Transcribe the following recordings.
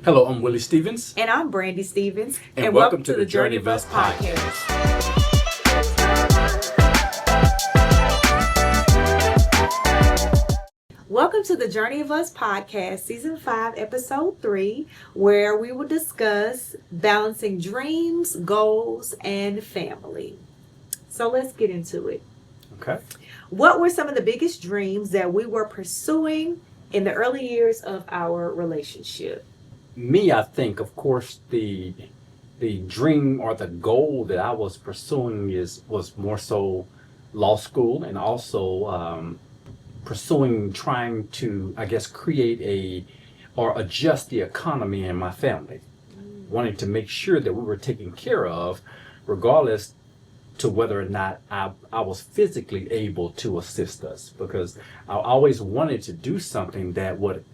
Hello, I'm Willie Stevens. And I'm Brandy Stevens. And welcome to the Journey of Us podcast. Welcome to the Journey of Us podcast, season 5, episode 3, where we will discuss balancing dreams, goals, and family. So let's get into it. Okay. What were some of the biggest dreams that we were pursuing in the early years of our relationship? Me, I think, of course, the dream or the goal that I was pursuing was more so law school, and also trying to, I guess, create or adjust the economy in my family, wanting to make sure that we were taken care of, regardless to whether or not I was physically able to assist us, because I always wanted to do something that would,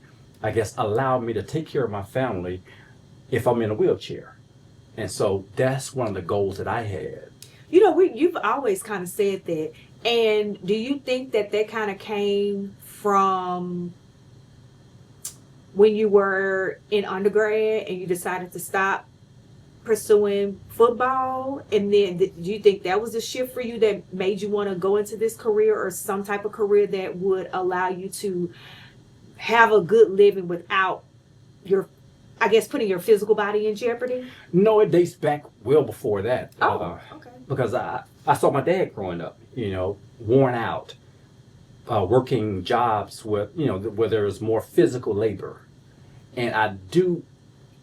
I guess, allow me to take care of my family if I'm in a wheelchair. And so that's one of the goals that I had. You know, you've always kind of said that. And do you think that kind of came from when you were in undergrad and you decided to stop pursuing football? And then do you think that was a shift for you that made you want to go into this career, or some type of career that would allow you to have a good living without putting your physical body in jeopardy? No, it dates back well before that. Oh, okay. Because I saw my dad growing up, worn out, working jobs where there was more physical labor. And I do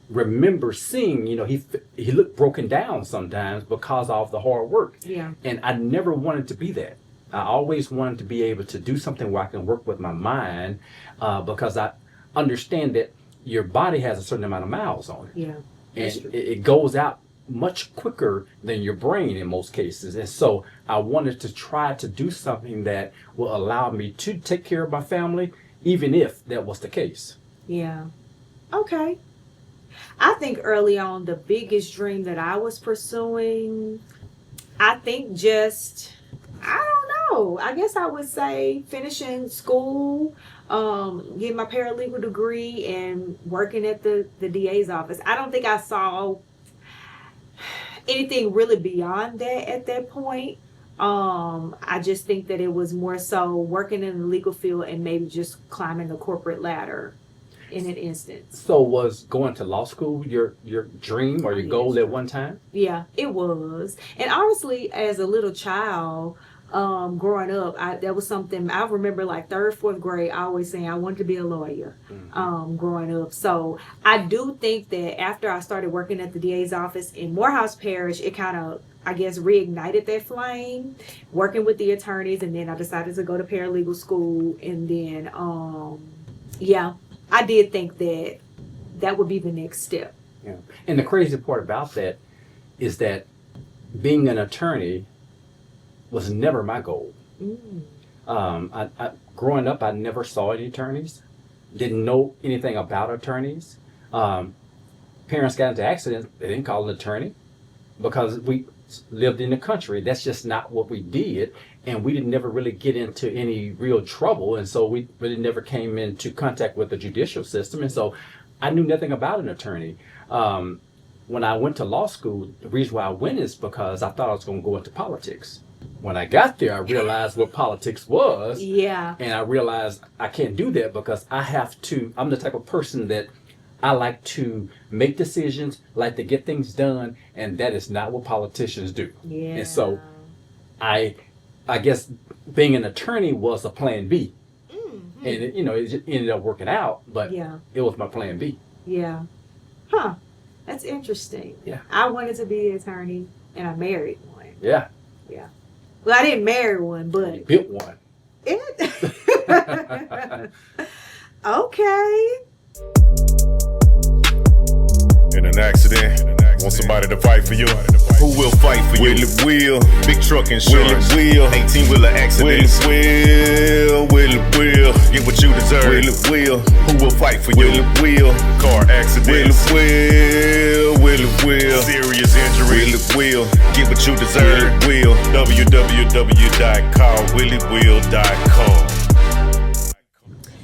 remember seeing, he looked broken down sometimes because of the hard work. Yeah. And I never wanted to be that. I always wanted to be able to do something where I can work with my mind, because I understand that your body has a certain amount of miles on it. Yeah. And it goes out much quicker than your brain in most cases. And so I wanted to try to do something that will allow me to take care of my family, even if that was the case. Yeah. Okay. I think early on, the biggest dream that I was pursuing, I think I don't know. I guess I would say finishing school, getting my paralegal degree, and working at the DA's office. I don't think I saw anything really beyond that at that point. I just think that it was more so working in the legal field and maybe just climbing the corporate ladder in an instance. So was going to law school your dream or your goal at one time? Yeah, it was. And honestly, as a little child, growing up, that was something I remember, like 3rd, 4th grade, I always saying I wanted to be a lawyer. Growing up. So I do think that after I started working at the DA's office in Morehouse Parish, it kind of, I guess, reignited that flame, working with the attorneys. And then I decided to go to paralegal school. And then, I did think that would be the next step. Yeah. And the crazy part about that is that being an attorney was never my goal. I growing up, I never saw any attorneys, didn't know anything about attorneys. Parents got into accidents, they didn't call an attorney because we lived in the country. That's just not what we did. And we didn't never really get into any real trouble. And so we really never came into contact with the judicial system. And so I knew nothing about an attorney. When I went to law school, the reason why I went is because I thought I was going to go into politics. When I got there, I realized what politics was. Yeah. And I realized I can't do that because I'm the type of person that I like to make decisions, like to get things done, and that is not what politicians do. Yeah. And so I guess being an attorney was a plan B. Mm-hmm. And it just ended up working out, but it was my plan B. Yeah. Huh. That's interesting. Yeah. I wanted to be an attorney, and I married one. Yeah. Yeah. Well, I didn't marry one, but you built one. Okay. In an accident, want somebody to fight for you. Who will fight for you? Willie Will, big truck insurance. Willie Will, 18-wheeler accident. Willie Will, get what you deserve. Willie Will, who will fight for you? Willie Will, car accident. Willie Will, serious injury. Willie Will, get what you deserve. Will, www.callwilliewill.com.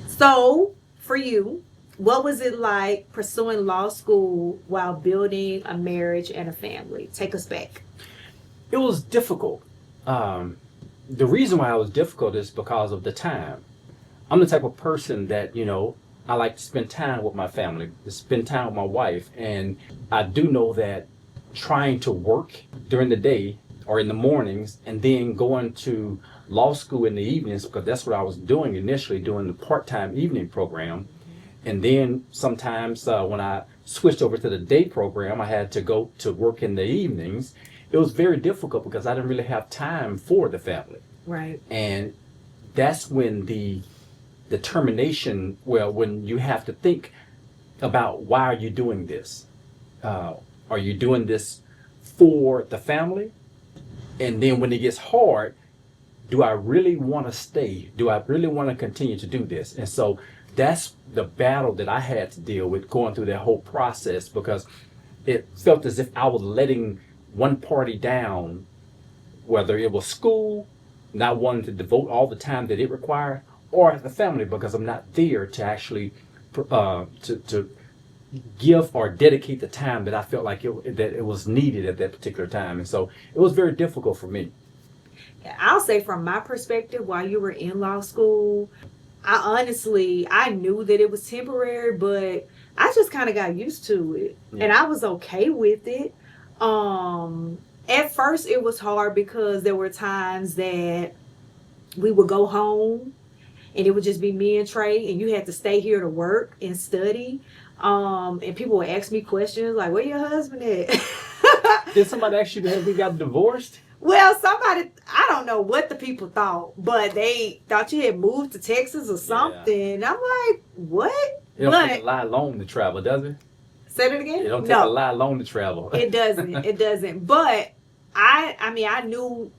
So, for you, What was it like pursuing law school while building a marriage and a family? Take us back. It was difficult. The reason why it was difficult is because of the time. I'm the type of person that, I like to spend time with my family, to spend time with my wife. And I do know that trying to work during the day or in the mornings and then going to law school in the evenings, because that's what I was doing initially, doing the part-time evening program. And then sometimes when I switched over to the day program, I had to go to work in the evenings. It was very difficult because I didn't really have time for the family. Right. And that's when the determination, when you have to think about, why are you doing this? Are you doing this for the family? And then when it gets hard, do I really want to stay? Do I really want to continue to do this? And so that's the battle that I had to deal with going through that whole process, because it felt as if I was letting one party down, whether it was school, not wanting to devote all the time that it required, or the family, because I'm not there to actually to give or dedicate the time that I felt like it was needed at that particular time. And so it was very difficult for me. I'll say from my perspective, while you were in law school, I knew that it was temporary, but I just kind of got used to it. Yeah. And I was okay with it. At first it was hard because there were times that we would go home and it would just be me and Trey, and you had to stay here to work and study. And people would ask me questions like, "Where your husband at?" Did somebody ask you that we got divorced? Well, I don't know what the people thought, but they thought you had moved to Texas or something. Yeah. I'm like, what? It don't take a lot long to travel, does it? Say that again? It don't take a lot long to travel. It doesn't. It doesn't. But I knew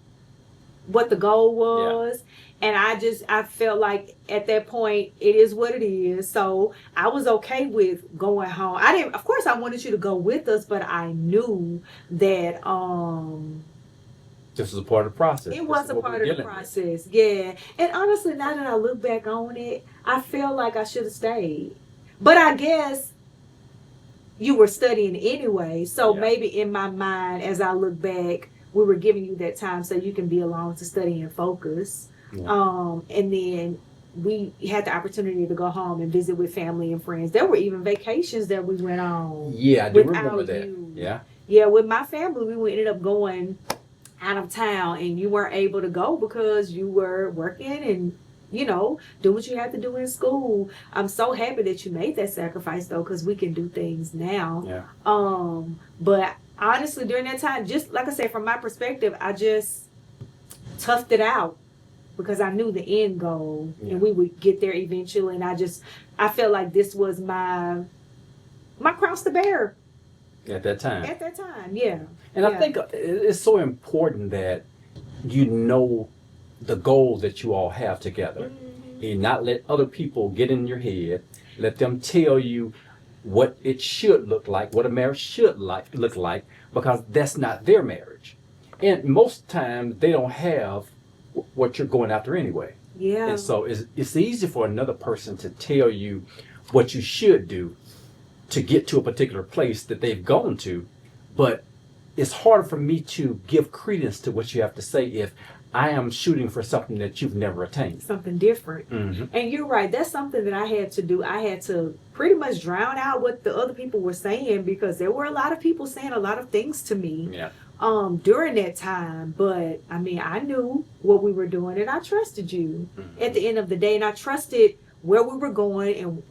what the goal was. And I felt like at that point, it is what it is. So I was okay with going home. Of course I wanted you to go with us, but I knew that, this was a part of the process. it was a part of the process. Yeah. And honestly, now that I look back on it, I feel like I should have stayed. But I guess you were studying anyway. So maybe in my mind, as I look back, we were giving you that time so you can be alone to study and focus. Yeah. And then we had the opportunity to go home and visit with family and friends. There were even vacations that we went on. Yeah, I do remember that. You. Yeah. Yeah, with my family, we ended up going out of town, and you weren't able to go because you were working and, do what you had to do in school. I'm so happy that you made that sacrifice, though, because we can do things now. Yeah. But honestly, during that time, just like I said, from my perspective, I just toughed it out because I knew the end goal, and we would get there eventually. And I felt like this was my cross to bear. At that time. Yeah. And I think it's so important that you know the goal that you all have together. Mm-hmm. And not let other people get in your head. Let them tell you what it should look like, what a marriage should look like, because that's not their marriage. And most times they don't have what you're going after anyway. Yeah. And so it's easy for another person to tell you what you should do to get to a particular place that they've gone to, but it's hard for me to give credence to what you have to say if I am shooting for something that you've never attained. Something different. Mm-hmm. And you're right. That's something that I had to do. I had to pretty much drown out what the other people were saying, because there were a lot of people saying a lot of things to me during that time. But I knew what we were doing, and I trusted you at the end of the day, and I trusted where we were going and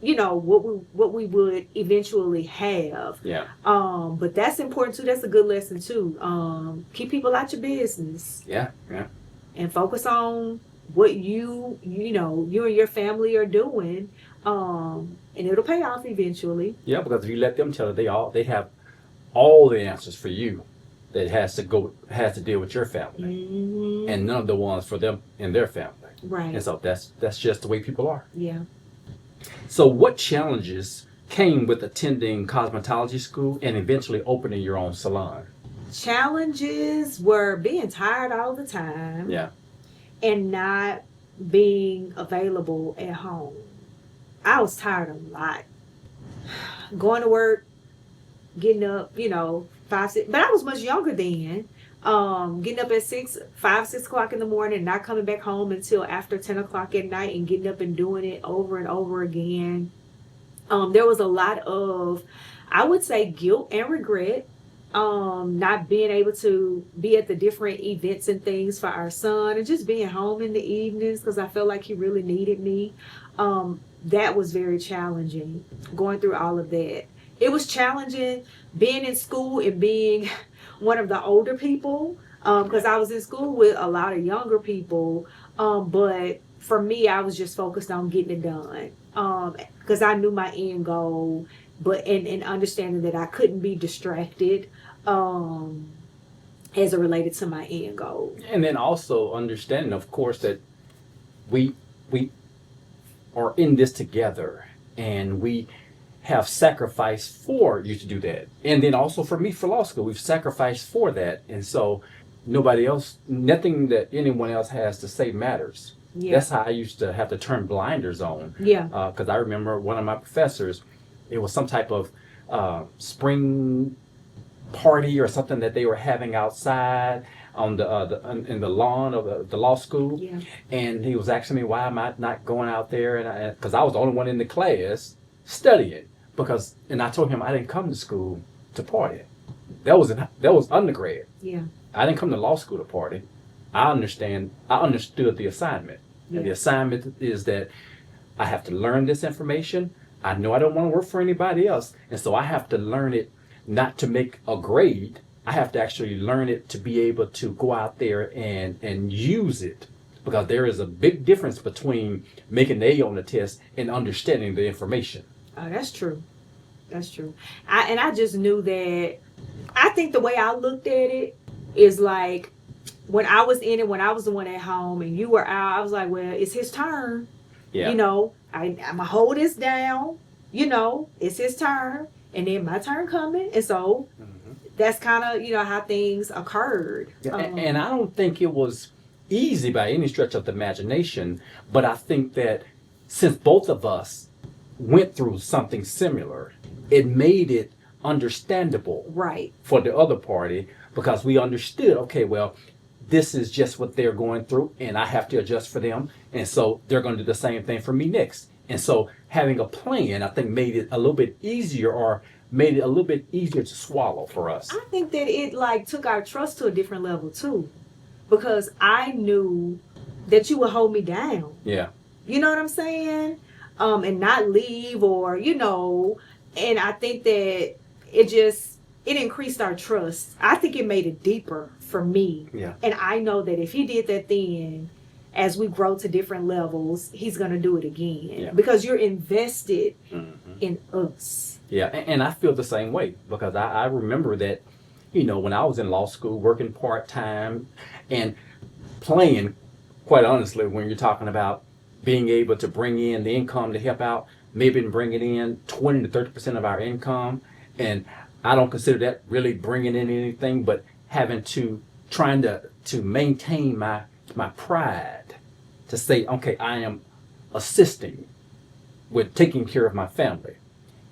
what we would eventually have. Yeah. But that's important too. That's a good lesson too. Keep people out your business. Yeah. And focus on what you and your family are doing. And it'll pay off eventually. Yeah, because if you let them tell it, they have all the answers for you that has to deal with your family. Mm-hmm. And none of the ones for them and their family. Right. And so that's just the way people are. Yeah. So what challenges came with attending cosmetology school and eventually opening your own salon? Challenges were being tired all the time. Yeah. And not being available at home. I was tired a lot. going to work, getting up, 5, 6, but I was much younger then. Getting up at 5, 6 o'clock in the morning, not coming back home until after 10 o'clock at night, and getting up and doing it over and over again. There was a lot of, I would say, guilt and regret, not being able to be at the different events and things for our son, and just being home in the evenings because I felt like he really needed me. That was very challenging, going through all of that. It was challenging being in school and being one of the older people, because I was in school with a lot of younger people. But for me, I was just focused on getting it done, because I knew my end goal, but and understanding that I couldn't be distracted as it related to my end goal. And then also understanding, of course, that we are in this together, and we have sacrificed for you to do that. And then also for me, for law school, we've sacrificed for that. And so nothing that anyone else has to say matters. Yeah. That's how I used to have to turn blinders on. Yeah. Because I remember one of my professors, it was some type of spring party or something that they were having outside on in the lawn of the law school. Yeah. And he was asking me, why am I not going out there? And because I was the only one in the class studying. And I told him I didn't come to school to party. That was undergrad. Yeah. I didn't come to law school to party. I understood the assignment. Yeah. And the assignment is that I have to learn this information. I know I don't want to work for anybody else. And so I have to learn it not to make a grade. I have to actually learn it to be able to go out there and use it. Because there is a big difference between making an A on the test and understanding the information. Oh, that's true. That's true. I just knew that. I think the way I looked at it is like, when I was in it, when I was the one at home and you were out, I was like, well, it's his turn. Yeah. I'm going to hold this down. It's his turn. And then my turn coming. And so that's kind of, how things occurred. And I don't think it was easy by any stretch of the imagination. But I think that since both of us went through something similar, it made it understandable right for the other party, because we understood, okay, well, this is just what they're going through and I have to adjust for them, and so they're going to do the same thing for me next. And so having a plan, I think, made it a little bit easier to swallow for us. I think that it took our trust to a different level too, because I knew that you would hold me down. Yeah. You know what I'm saying? And not leave, or and I think that it increased our trust. I think it made it deeper for me. Yeah. And I know that if he did that then, as we grow to different levels, he's going to do it again. Yeah. Because you're invested in us. Yeah, and I feel the same way, because I remember that, when I was in law school, working part-time and playing, quite honestly, when you're talking about being able to bring in the income to help out, maybe bringing in 20 to 30% of our income. And I don't consider that really bringing in anything, but trying to maintain my pride, to say, okay, I am assisting with taking care of my family.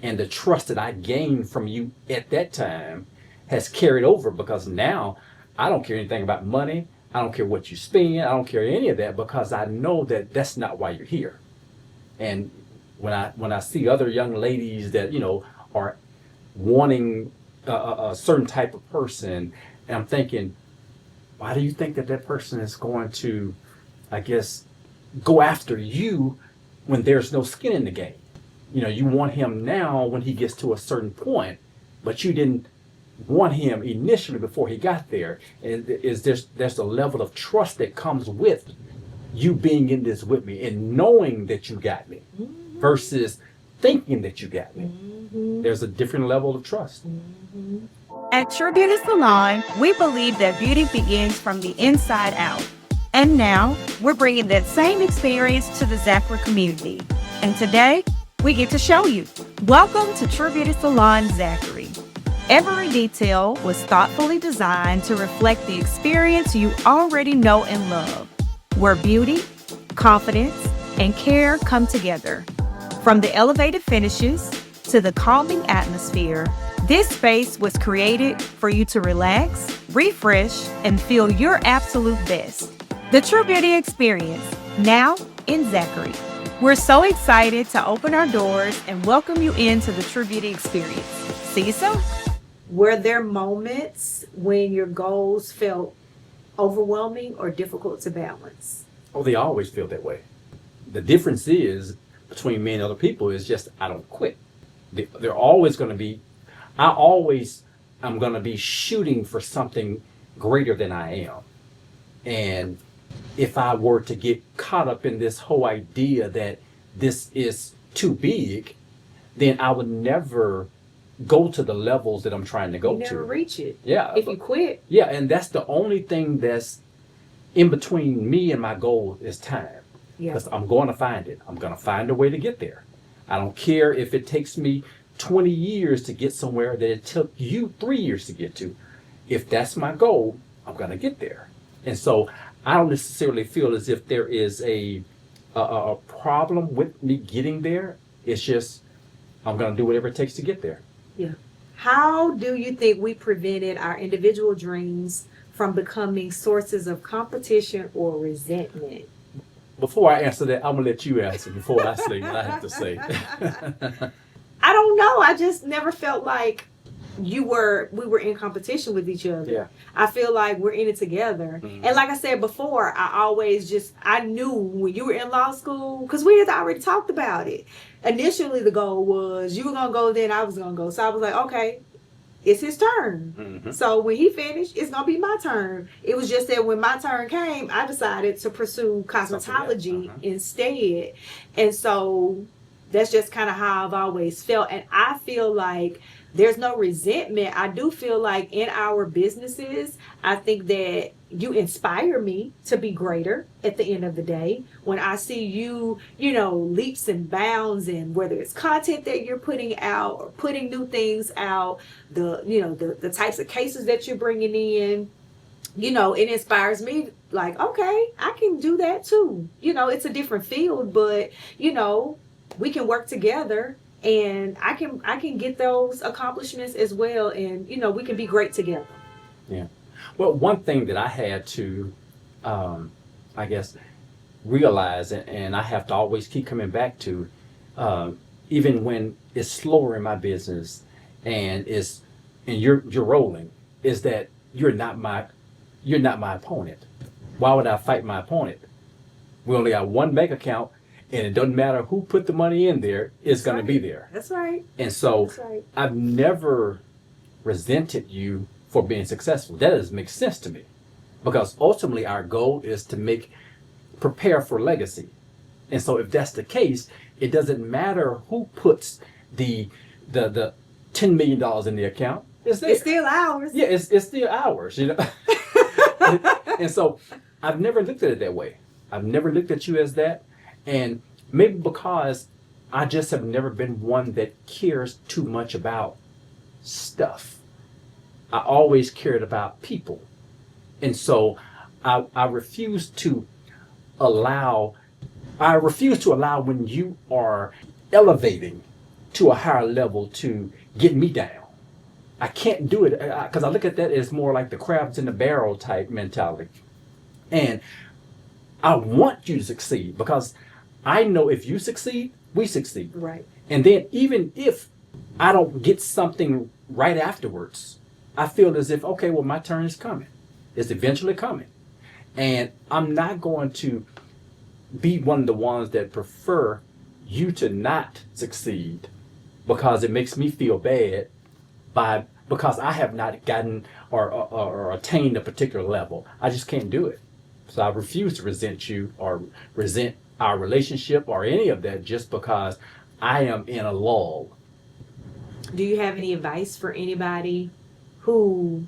And the trust that I gained from you at that time has carried over, because now I don't care anything about money. I don't care what you spend. I don't care any of that, because I know that that's not why you're here. And when I see other young ladies that, are wanting a certain type of person, and I'm thinking, why do you think that person is going to, I guess, go after you when there's no skin in the game? You want him now when he gets to a certain point, but you didn't want him initially before he got there. And there's a level of trust that comes with you being in this with me and knowing that you got me versus thinking that you got me. There's a different level of trust. At True Beauty Salon, we believe that beauty begins from the inside out. And now, we're bringing that same experience to the Zachary community. And today, we get to show you. Welcome to True Beauty Salon Zachary. Every detail was thoughtfully designed to reflect the experience you already know and love, where beauty, confidence, and care come together. From the elevated finishes to the calming atmosphere, this space was created for you to relax, refresh, and feel your absolute best. The True Beauty Experience, now in Zachary. We're so excited to open our doors and welcome you into the True Beauty Experience. See you soon. Were there moments when your goals felt overwhelming or difficult to balance? Oh, they always feel that way. The difference is between me and other people is just I don't quit. They're always going to be, I'm going to be shooting for something greater than I am. And if I were to get caught up in this whole idea that this is too big, then I would never go to the levels that I'm trying to go You never to. reach it. Yeah. If you quit, Yeah, and that's the only thing that's in between me and my goal is time. yeah. Because I'm going to find it. I'm going to find a way to get there. I don't care if it takes me 20 years to get somewhere that it took you 3 years to get to. If that's my goal, I'm going to get there. And so I don't necessarily feel as if there is a problem with me getting there. It's just I'm going to do whatever it takes to get there. Yeah. How do you think we prevented our individual dreams from becoming sources of competition or resentment? Before I answer that, I'm going to let you answer before I say what I have to say. I don't know. I just never felt like we were in competition with each other. Yeah. I feel like we're in it together. Mhm. And like I said before, I knew when you were in law school, because we had already talked about it. Initially, the goal was you were going to go, then I was going to go. So I was like, okay, it's his turn. Mhm. So when he finished, it's going to be my turn. It was just that when my turn came, I decided to pursue cosmetology instead. And so that's just kind of how I've always felt. And I feel like there's no resentment. I do feel like in our businesses, I think that you inspire me to be greater at the end of the day. When I see you, leaps and bounds, and whether it's content that you're putting out or putting new things out, the types of cases that you're bringing in, it inspires me like, okay, I can do that too. It's a different field, but, we can work together. And I can get those accomplishments as well, and we can be great together. Yeah. Well, one thing that I had to, I guess, realize, and I have to always keep coming back to, even when it's slower in my business, and you're rolling, is that you're not my opponent. Why would I fight my opponent? We only have one bank account. And it doesn't matter who put the money in there, it's going to be there. That's right. And so That's right. I've never resented you for being successful. That doesn't make sense to me. Because ultimately our goal is to prepare for legacy. And so if that's the case, it doesn't matter who puts the $10 million in the account. It's there. It's still ours. Yeah, it's still ours, And so I've never looked at it that way. I've never looked at you as that. And maybe because I just have never been one that cares too much about stuff. I always cared about people. And so I refuse to allow when you are elevating to a higher level to get me down. I can't do it because I look at that as more like the crabs in the barrel type mentality. And I want you to succeed because I know if you succeed, we succeed. Right. And then even if I don't get something right afterwards, I feel as if, okay, well, my turn is coming. It's eventually coming. And I'm not going to be one of the ones that prefer you to not succeed because it makes me feel bad because I have not gotten or attained a particular level. I just can't do it. So I refuse to resent you or resent our relationship or any of that just because I am in a lull. Do you have any advice for anybody who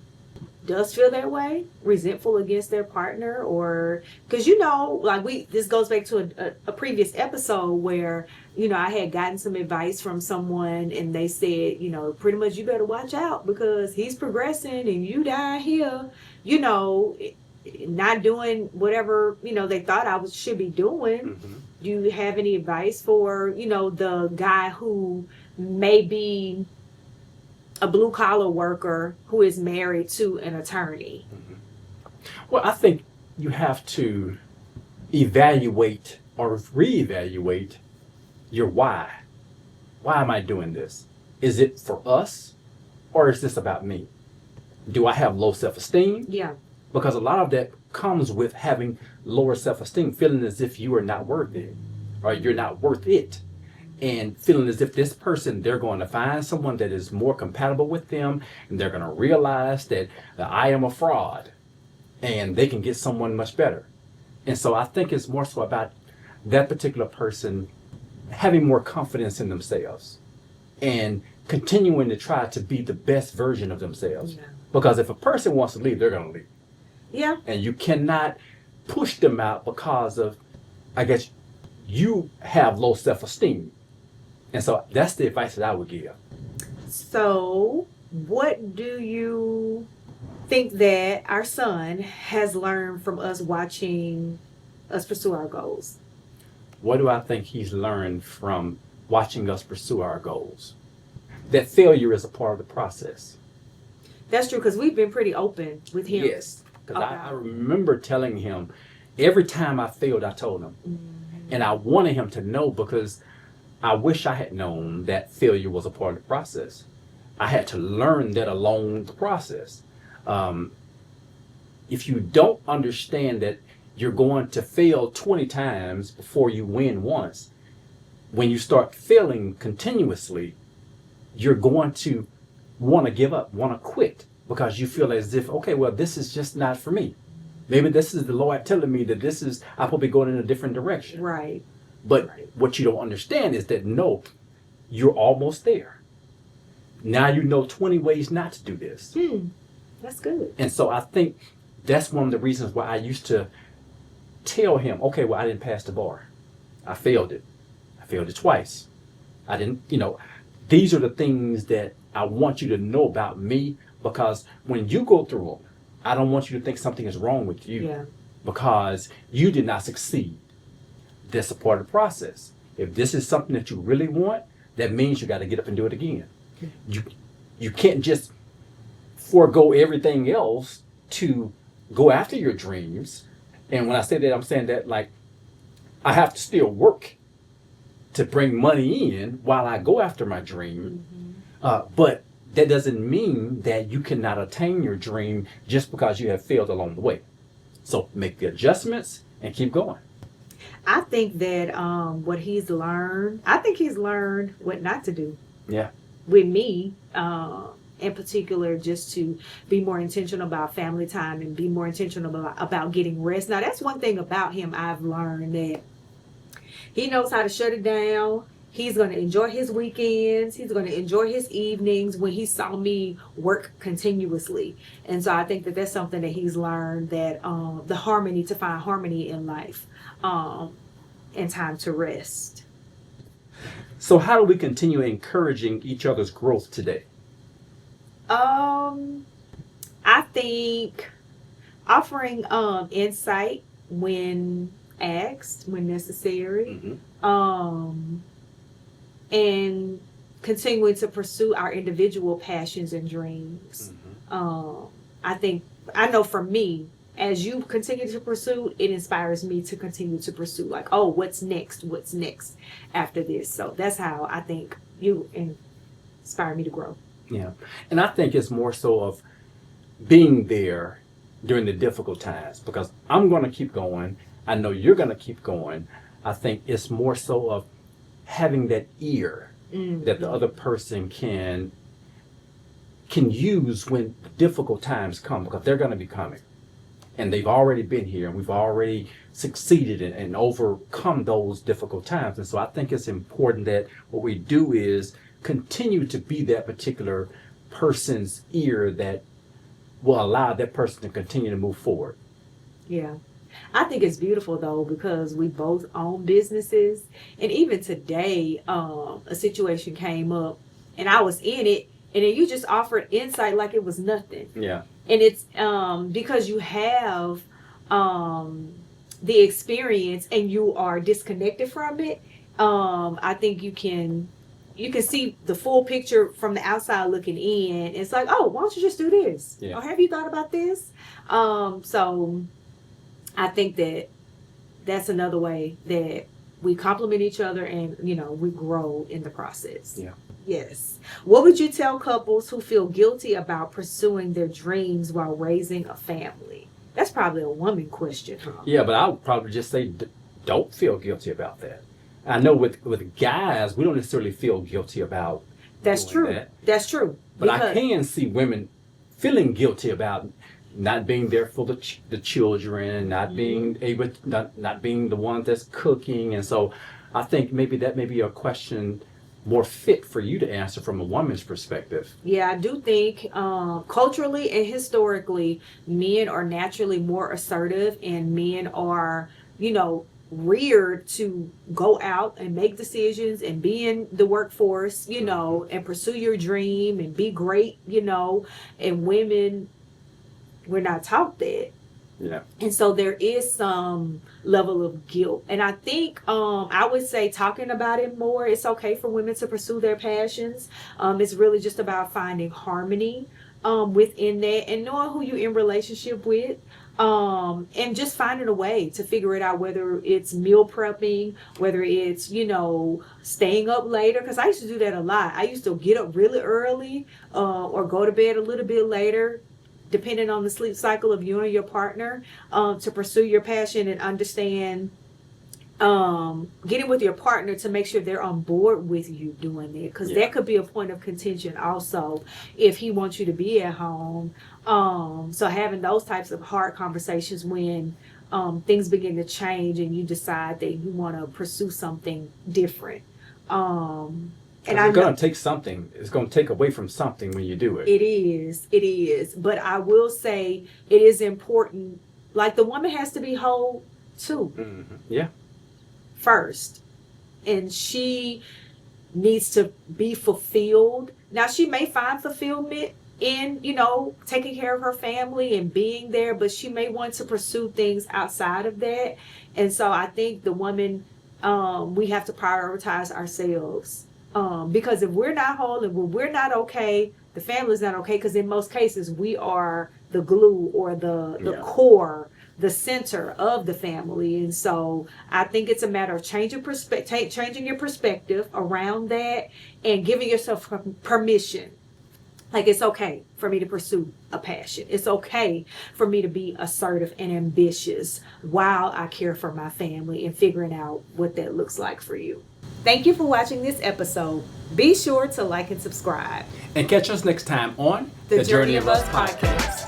does feel that way, resentful against their partner? Or because this goes back to a previous episode where I had gotten some advice from someone and they said, pretty much you better watch out because he's progressing and you down here, not doing whatever they thought I should be doing. Mm-hmm. Do you have any advice for the guy who maybe a blue collar worker who is married to an attorney? Well, I think you have to evaluate or reevaluate your why. Why am I doing this? Is it for us or is this about me? Do I have low self-esteem? Yeah. Because a lot of that comes with having lower self-esteem, feeling as if you are not worth it or you're not worth it. And feeling as if this person, they're going to find someone that is more compatible with them and they're going to realize that I am a fraud and they can get someone much better. And so I think it's more so about that particular person having more confidence in themselves and continuing to try to be the best version of themselves. Yeah. Because if a person wants to leave, they're going to leave. Yeah. And you cannot push them out because of, I guess, you have low self-esteem. And so that's the advice that I would give. So, what do you think that our son has learned from us watching us pursue our goals? What do I think he's learned from watching us pursue our goals? That failure is a part of the process. That's true, because we've been pretty open with him. Yes. Because Okay. I remember telling him every time I failed, I told him. Mm-hmm. And I wanted him to know because I wish I had known that failure was a part of the process. I had to learn that along the process. If you don't understand that you're going to fail 20 times before you win once, when you start failing continuously, you're going to want to give up, want to quit, because you feel as if, okay, well, this is just not for me. Maybe this is the Lord telling me that this is, I probably going in a different direction. Right. But Right. what you don't understand is that no, you're almost there. Now you know 20 ways not to do this. That's good. And so I think that's one of the reasons why I used to tell him, okay, well, I didn't pass the bar. I failed it. I failed it twice. I didn't, these are the things that I want you to know about me, because when you go through them, I don't want you to think something is wrong with you Yeah. because you did not succeed. That's a part of the process. If this is something that you really want, that means you got to get up and do it again. You can't just forego everything else to go after your dreams. And when I say that, I'm saying that like I have to still work to bring money in while I go after my dream. But that doesn't mean that you cannot attain your dream just because you have failed along the way. So make the adjustments and keep going. I think that what he's learned, I think he's learned what not to do Yeah. with me, in particular, just to be more intentional about family time and be more intentional about getting rest. Now, that's one thing about him I've learned, that he knows how to shut it down. He's going to enjoy his weekends. He's going to enjoy his evenings when he saw me work continuously. And so I think that that's something that he's learned, that the harmony, to find harmony in life, and time to rest. So how do we continue encouraging each other's growth today? I think offering insight when asked, when necessary, and continuing to pursue our individual passions and dreams. I know for me, as you continue to pursue, it inspires me to continue to pursue, like, oh, what's next after this. So that's how I think you inspire me to grow. Yeah. And I think it's more so of being there during the difficult times, because I'm going to keep going. I know you're going to keep going. I think it's more so of having that ear that the other person can use when difficult times come, because they're going to be coming. And they've already been here, and we've already succeeded and overcome those difficult times. And so I think it's important that what we do is continue to be that particular person's ear that will allow that person to continue to move forward. Yeah. I think it's beautiful, though, because we both own businesses. And even today, a situation came up and I was in it, and then you just offered insight like it was nothing. Yeah. And it's because you have the experience and you are disconnected from it. I think you can, you can see the full picture from the outside looking in. It's like, oh, why don't you just do this? Yeah. Or have you thought about this? So I think that's another way that we complement each other and, we grow in the process. Yeah. Yes. What would you tell couples who feel guilty about pursuing their dreams while raising a family? That's probably a woman question, huh? Yeah, but I would probably just say don't feel guilty about that. I know with guys, we don't necessarily feel guilty about That's doing true. that. That's true. But I Because- can see women feeling guilty about not being there for the children, not being able, not being the one that's cooking, and so I think maybe that may be a question more fit for you to answer from a woman's perspective. Yeah, I do think culturally and historically, men are naturally more assertive, and men are, reared to go out and make decisions and be in the workforce, and pursue your dream and be great, and women, we're not taught that. Yeah. And so there is some level of guilt. And I think I would say talking about it more, it's okay for women to pursue their passions. It's really just about finding harmony within that and knowing who you're in relationship with. And just finding a way to figure it out, whether it's meal prepping, whether it's, staying up later. Because I used to do that a lot. I used to get up really early or go to bed a little bit later, depending on the sleep cycle of you and your partner, to pursue your passion and understand, getting with your partner to make sure they're on board with you doing it. Because that could be a point of contention also if he wants you to be at home. So having those types of hard conversations when things begin to change and you decide that you want to pursue something different. And It's going to take something. It's going to take away from something when you do it. It is. But I will say it is important. Like the woman has to be whole too. Mm-hmm. Yeah. First. And she needs to be fulfilled. Now she may find fulfillment in, taking care of her family and being there, but she may want to pursue things outside of that. And so I think the woman, we have to prioritize ourselves. Because if we're not whole and when we're not okay, the family's not okay. Because in most cases, we are the glue or the core, the center of the family. And so I think it's a matter of changing your perspective around that and giving yourself permission. Like, it's okay for me to pursue a passion. It's okay for me to be assertive and ambitious while I care for my family and figuring out what that looks like for you. Thank you for watching this episode. Be sure to like and subscribe. And catch us next time on The Journey of Us podcast.